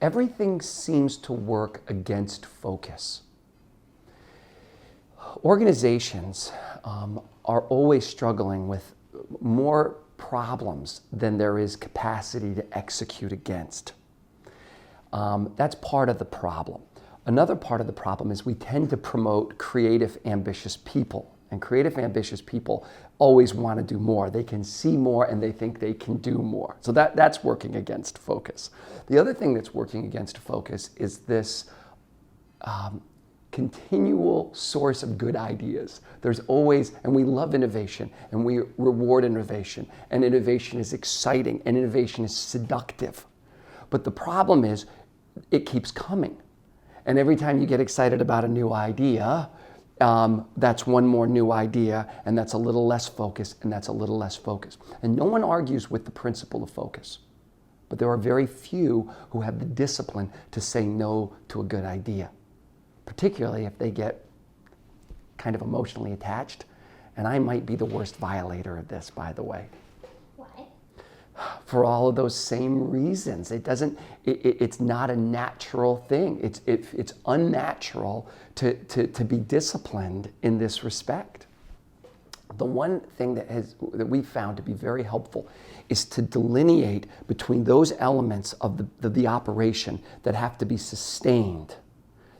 Everything seems to work against focus. Organizations are always struggling with more problems than there is capacity to execute against. That's part of the problem. Another part of the problem is we tend to promote creative, ambitious people. And creative, ambitious people always want to do more. They can see more and they think they can do more. So that's working against focus. The other thing that's working against focus is this continual source of good ideas. There's always, and we love innovation and we reward innovation, and innovation is exciting and innovation is seductive. But the problem is it keeps coming. And every time you get excited about a new idea, that's one more new idea, and that's a little less focus, and that's a little less focus. And no one argues with the principle of focus. But there are very few who have the discipline to say no to a good idea, particularly if they get kind of emotionally attached. And I might be the worst violator of this, by the way. Why? For all of those same reasons. It's not a natural thing. It's unnatural to be disciplined in this respect. The one thing that we've found to be very helpful is to delineate between those elements of the operation that have to be sustained.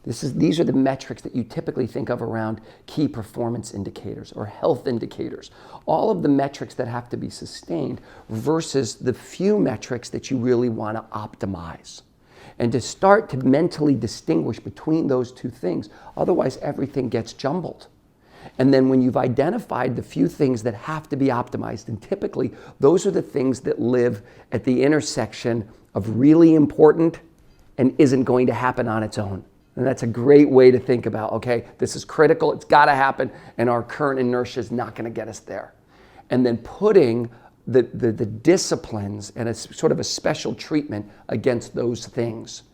These are the metrics that you typically think of around key performance indicators or health indicators. All of the metrics that have to be sustained versus the few metrics that you really want to optimize. And to start to mentally distinguish between those two things, otherwise everything gets jumbled. And then when you've identified the few things that have to be optimized, and typically those are the things that live at the intersection of really important and isn't going to happen on its own. And that's a great way to think about, okay, this is critical, it's got to happen, and our current inertia is not going to get us there. And then putting the disciplines and a sort of a special treatment against those things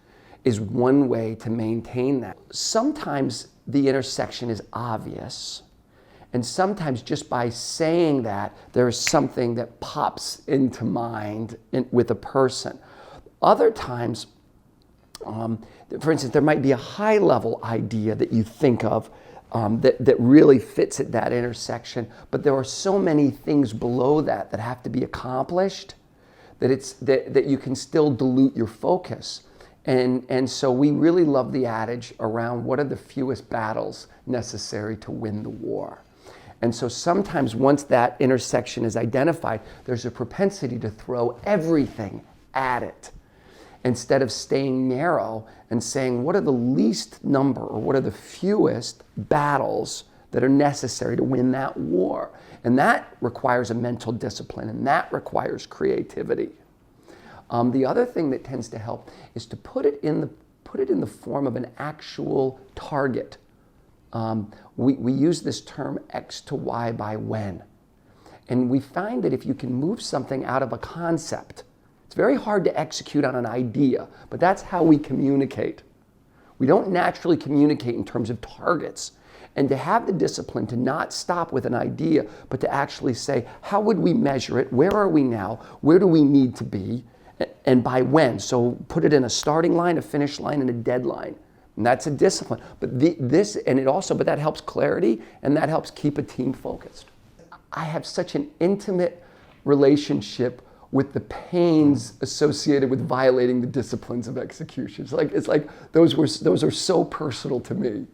is one way to maintain that. Sometimes the intersection is obvious, and sometimes just by saying that, there is something that pops into mind with a person. Other times, for instance, there might be a high-level idea that you think of that really fits at that intersection, but there are so many things below that that have to be accomplished that you can still dilute your focus. And so we really love the adage around what are the fewest battles necessary to win the war. And so sometimes once that intersection is identified, there's a propensity to throw everything at it, instead of staying narrow and saying, what are the least number or what are the fewest battles that are necessary to win that war? And that requires a mental discipline, and that requires creativity. The other thing that tends to help is to put it in the form of an actual target. We use this term X to Y by when. And we find that if you can move something out of a concept, it's very hard to execute on an idea, but that's how we communicate. We don't naturally communicate in terms of targets. And to have the discipline to not stop with an idea, but to actually say, how would we measure it? Where are we now? Where do we need to be? And by when? So put it in a starting line, a finish line, and a deadline. And that's a discipline. But but that helps clarity, and that helps keep a team focused. I have such an intimate relationship with the pains associated with violating the disciplines of execution. It's like those are so personal to me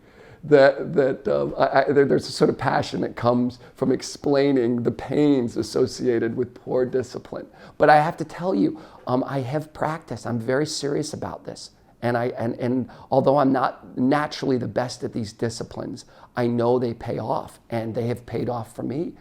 that there's a sort of passion that comes from explaining the pains associated with poor discipline. But I have to tell you, I have practiced. I'm very serious about this. And although I'm not naturally the best at these disciplines, I know they pay off, and they have paid off for me.